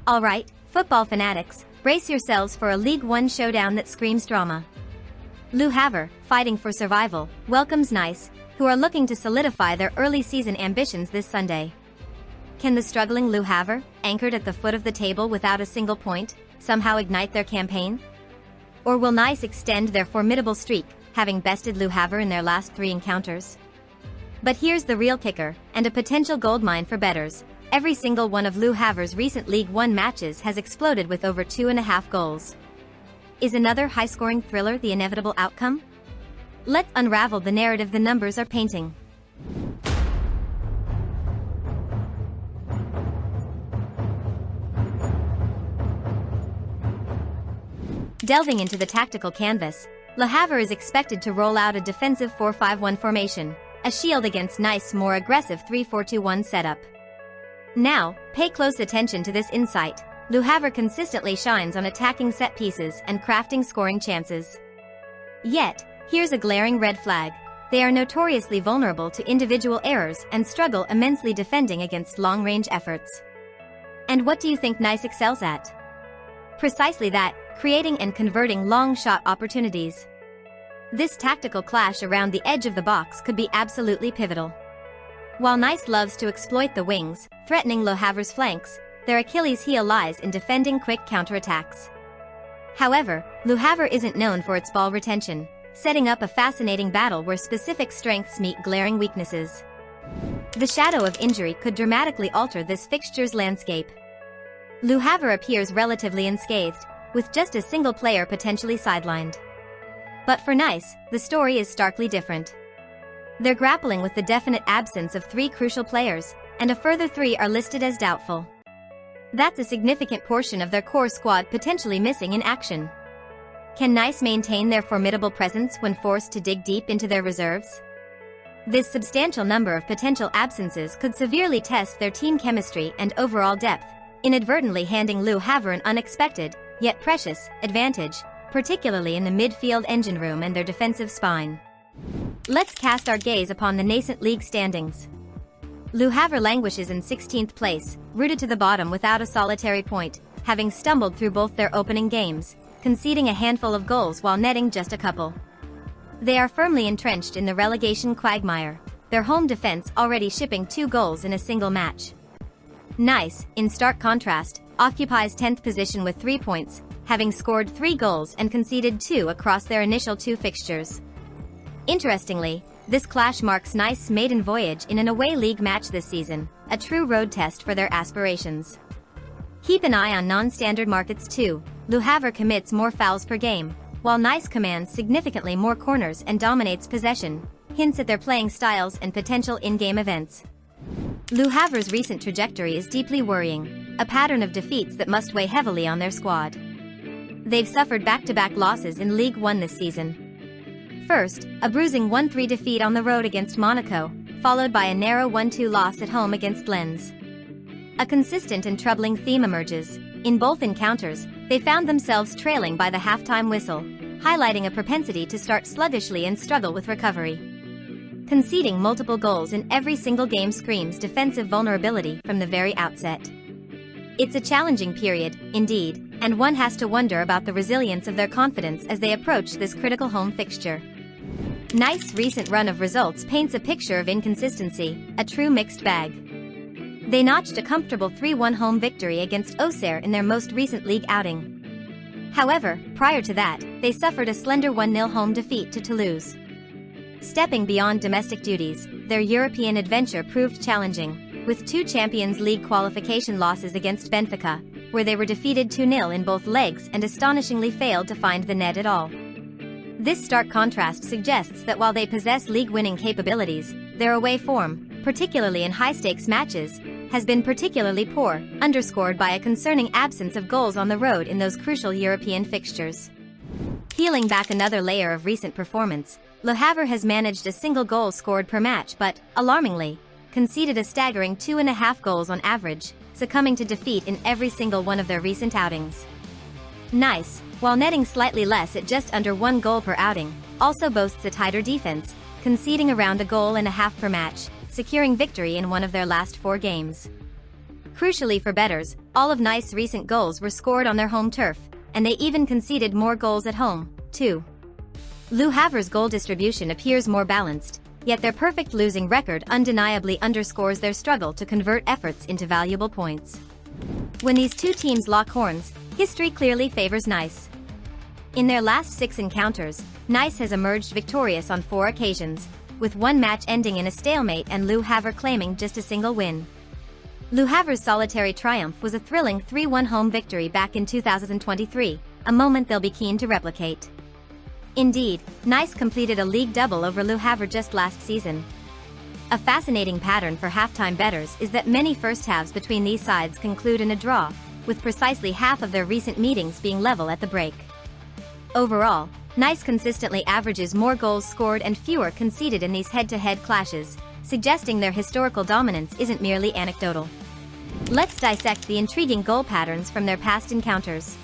Alright, football fanatics, brace yourselves for a Ligue 1 showdown that screams drama. Le Havre, fighting for survival, welcomes Nice, who are looking to solidify their early season ambitions this Sunday. Can the struggling Le Havre, anchored at the foot of the table without a single point, somehow ignite their campaign? Or will Nice extend their formidable streak, having bested Le Havre in their last 3 encounters? But here's the real kicker, and a potential goldmine for bettors. Every single one of Le Havre's recent Ligue 1 matches has exploded with over 2.5 goals. Is another high-scoring thriller the inevitable outcome? Let's unravel the narrative the numbers are painting. Delving into the tactical canvas, Le Havre is expected to roll out a defensive 4-5-1 formation, a shield against Nice's more aggressive 3-4-2-1 setup. Now, pay close attention to this insight. Le Havre consistently shines on attacking set pieces and crafting scoring chances. Yet, here's a glaring red flag. They are notoriously vulnerable to individual errors and struggle immensely defending against long-range efforts. And what do you think Nice excels at? Precisely that, creating and converting long-shot opportunities. This tactical clash around the edge of the box could be absolutely pivotal. While Nice loves to exploit the wings, threatening Le Havre's flanks, their Achilles heel lies in defending quick counterattacks. However, Le Havre isn't known for its ball retention, setting up a fascinating battle where specific strengths meet glaring weaknesses. The shadow of injury could dramatically alter this fixture's landscape. Le Havre appears relatively unscathed, with just a single player potentially sidelined. But for Nice, the story is starkly different. They're grappling with the definite absence of 3 crucial players, and a further 3 are listed as doubtful. That's a significant portion of their core squad potentially missing in action. Can Nice maintain their formidable presence when forced to dig deep into their reserves? This substantial number of potential absences could severely test their team chemistry and overall depth, inadvertently handing Le Havre an unexpected, yet precious, advantage, particularly in the midfield engine room and their defensive spine. Let's cast our gaze upon the nascent league standings. Le Havre languishes in 16th place, rooted to the bottom without a solitary point, having stumbled through both their opening games, conceding a handful of goals while netting just a couple. They are firmly entrenched in the relegation quagmire, their home defense already shipping 2 goals in a single match. Nice, in stark contrast, occupies 10th position with 3 points, having scored 3 goals and conceded 2 across their initial 2 fixtures. Interestingly, this clash marks Nice's maiden voyage in an away league match this season, a true road test for their aspirations. Keep an eye on non-standard markets too. Le Havre commits more fouls per game, while Nice commands significantly more corners and dominates possession, hints at their playing styles and potential in-game events. Le Havre's recent trajectory is deeply worrying, a pattern of defeats that must weigh heavily on their squad. They've suffered back-to-back losses in Ligue 1 this season. First, a bruising 1-3 defeat on the road against Monaco, followed by a narrow 1-2 loss at home against Lens. A consistent and troubling theme emerges. In both encounters, they found themselves trailing by the halftime whistle, highlighting a propensity to start sluggishly and struggle with recovery. Conceding multiple goals in every single game screams defensive vulnerability from the very outset. It's a challenging period, indeed, and one has to wonder about the resilience of their confidence as they approach this critical home fixture. Nice's recent run of results paints a picture of inconsistency, a true mixed bag. They notched a comfortable 3-1 home victory against Auxerre in their most recent league outing. However, prior to that, they suffered a slender 1-0 home defeat to Toulouse. Stepping beyond domestic duties, their European adventure proved challenging, with 2 Champions League qualification losses against Benfica, where they were defeated 2-0 in both legs and astonishingly failed to find the net at all. This stark contrast suggests that while they possess league-winning capabilities, their away form, particularly in high-stakes matches, has been particularly poor, underscored by a concerning absence of goals on the road in those crucial European fixtures. Peeling back another layer of recent performance, Le Havre has managed a single goal scored per match but, alarmingly, conceded a staggering 2.5 goals on average, succumbing to defeat in every single one of their recent outings. Nice, while netting slightly less at just under 1 goal per outing, also boasts a tighter defense, conceding around 1.5 goals per match, securing victory in one of their last 4 games. Crucially for bettors, all of Nice's recent goals were scored on their home turf, and they even conceded more goals at home, too. Le Havre's goal distribution appears more balanced, yet their perfect losing record undeniably underscores their struggle to convert efforts into valuable points. When these two teams lock horns, history clearly favors Nice. In their last 6 encounters, Nice has emerged victorious on 4 occasions, with one match ending in a stalemate and Le Havre claiming just a single win. Le Havre's solitary triumph was a thrilling 3-1 home victory back in 2023, a moment they'll be keen to replicate. Indeed, Nice completed a league double over Le Havre just last season. A fascinating pattern for halftime bettors is that many first halves between these sides conclude in a draw, with precisely half of their recent meetings being level at the break. Overall, Nice consistently averages more goals scored and fewer conceded in these head-to-head clashes, suggesting their historical dominance isn't merely anecdotal. Let's dissect the intriguing goal patterns from their past encounters.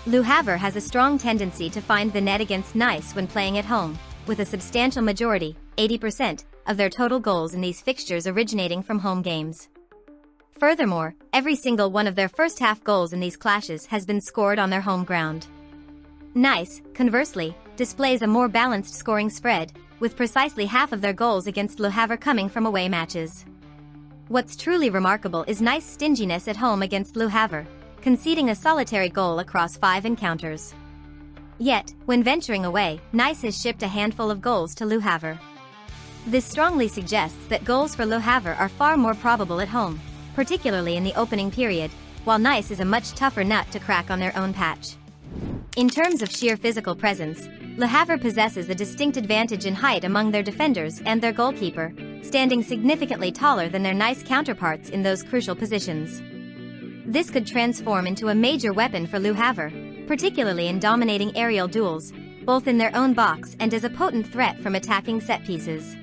Le Havre has a strong tendency to find the net against Nice when playing at home, with a substantial majority, 80%, of their total goals in these fixtures originating from home games. Furthermore, every single one of their first-half goals in these clashes has been scored on their home ground. Nice, conversely, displays a more balanced scoring spread, with precisely half of their goals against Le Havre coming from away matches. What's truly remarkable is Nice's stinginess at home against Le Havre, conceding a solitary goal across 5 encounters. Yet, when venturing away, Nice has shipped a handful of goals to Le Havre. This strongly suggests that goals for Le Havre are far more probable at home, particularly in the opening period, while Nice is a much tougher nut to crack on their own patch. In terms of sheer physical presence, Le Havre possesses a distinct advantage in height among their defenders and their goalkeeper, standing significantly taller than their Nice counterparts in those crucial positions. This could transform into a major weapon for Le Havre, particularly in dominating aerial duels, both in their own box and as a potent threat from attacking set pieces.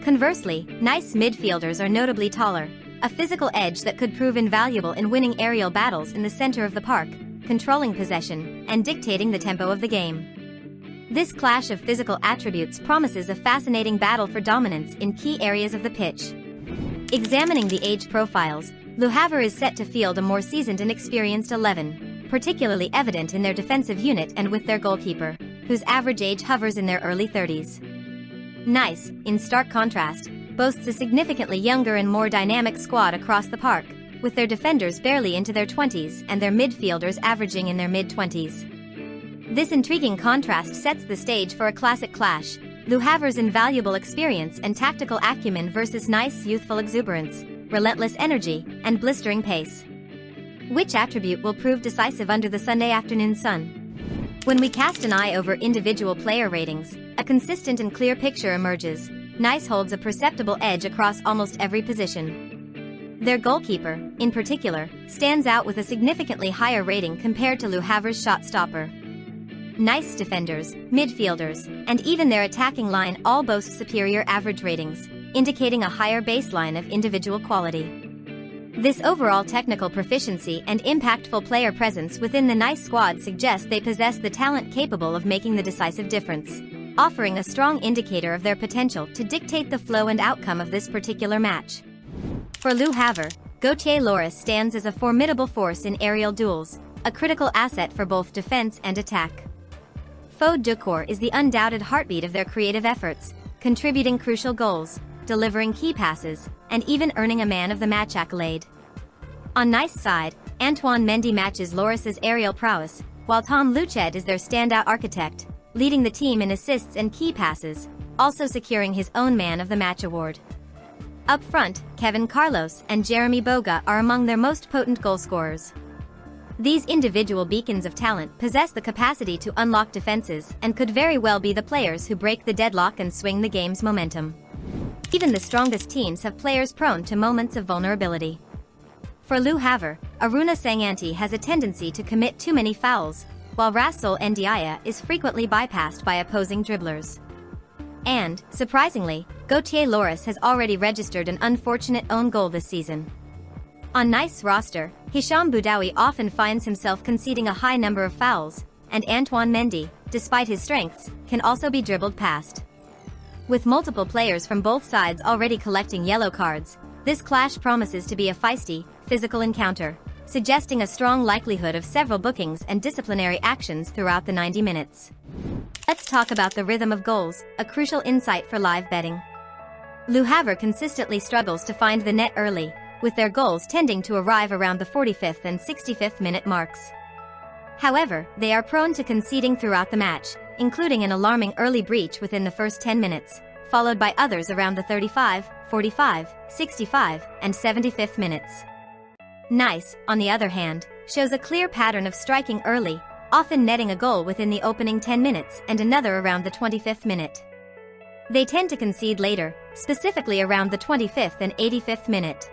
Conversely, Nice midfielders are notably taller, a physical edge that could prove invaluable in winning aerial battles in the center of the park, controlling possession, and dictating the tempo of the game. This clash of physical attributes promises a fascinating battle for dominance in key areas of the pitch. Examining the age profiles, Le Havre is set to field a more seasoned and experienced 11, particularly evident in their defensive unit and with their goalkeeper, whose average age hovers in their early 30s. Nice, in stark contrast, boasts a significantly younger and more dynamic squad across the park, with their defenders barely into their 20s and their midfielders averaging in their mid-20s. This intriguing contrast sets the stage for a classic clash, Le Havre's invaluable experience and tactical acumen versus Nice's youthful exuberance, relentless energy, and blistering pace. Which attribute will prove decisive under the Sunday afternoon sun? When we cast an eye over individual player ratings, a consistent and clear picture emerges. Nice holds a perceptible edge across almost every position. Their goalkeeper, in particular, stands out with a significantly higher rating compared to Le Havre's shot stopper. Nice defenders, midfielders, and even their attacking line all boast superior average ratings, indicating a higher baseline of individual quality. This overall technical proficiency and impactful player presence within the Nice squad suggests they possess the talent capable of making the decisive difference, offering a strong indicator of their potential to dictate the flow and outcome of this particular match. For Le Havre, Gautier Lloris stands as a formidable force in aerial duels, a critical asset for both defense and attack. Fodé Doucouré is the undoubted heartbeat of their creative efforts, contributing crucial goals, delivering key passes, and even earning a man of the match accolade. On Nice's side, Antoine Mendy matches Lloris's aerial prowess, while Tom Louchet is their standout architect, leading the team in assists and key passes, also securing his own man of the match award. Up front, Kevin Carlos and Jérémie Boga are among their most potent goal scorers. These individual beacons of talent possess the capacity to unlock defenses and could very well be the players who break the deadlock and swing the game's momentum. Even the strongest teams have players prone to moments of vulnerability. For Le Havre, Aruna Sanganti has a tendency to commit too many fouls, while Rassoul Ndiaye is frequently bypassed by opposing dribblers. And, surprisingly, Gautier Lloris has already registered an unfortunate own goal this season. On Nice's roster, Hicham Boudaoui often finds himself conceding a high number of fouls, and Antoine Mendy, despite his strengths, can also be dribbled past. With multiple players from both sides already collecting yellow cards, This clash promises to be a feisty, physical encounter, suggesting a strong likelihood of several bookings and disciplinary actions throughout the 90 minutes. Let's talk about the rhythm of goals, a crucial insight for live betting. Le Havre consistently struggles to find the net early, with their goals tending to arrive around the 45th and 65th minute marks. However, they are prone to conceding throughout the match, including an alarming early breach within the first 10 minutes, followed by others around the 35, 45, 65, and 75th minutes. Nice, on the other hand, shows a clear pattern of striking early, often netting a goal within the opening 10 minutes and another around the 25th minute. They tend to concede later, specifically around the 25th and 85th minute.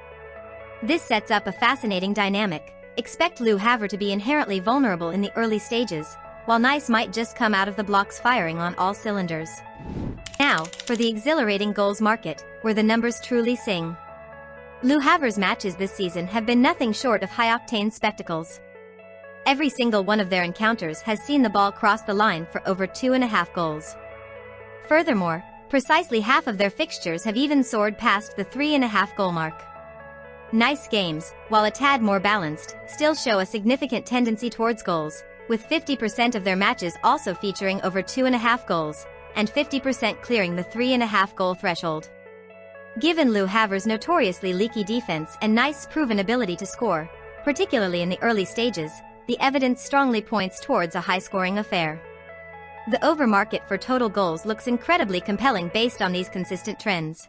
This sets up a fascinating dynamic. Expect Le Havre to be inherently vulnerable in the early stages, while Nice might just come out of the blocks firing on all cylinders. Now, for the exhilarating goals market, where the numbers truly sing. Le Havre's matches this season have been nothing short of high-octane spectacles. Every single one of their encounters has seen the ball cross the line for over 2.5 goals. Furthermore, precisely half of their fixtures have even soared past the 3.5 goal mark. Nice games, while a tad more balanced, still show a significant tendency towards goals, with 50% of their matches also featuring over 2.5 goals, and 50% clearing the 3.5 goal threshold. Given Le Havre's notoriously leaky defense and Nice's proven ability to score, particularly in the early stages, the evidence strongly points towards a high-scoring affair. The over market for total goals looks incredibly compelling based on these consistent trends.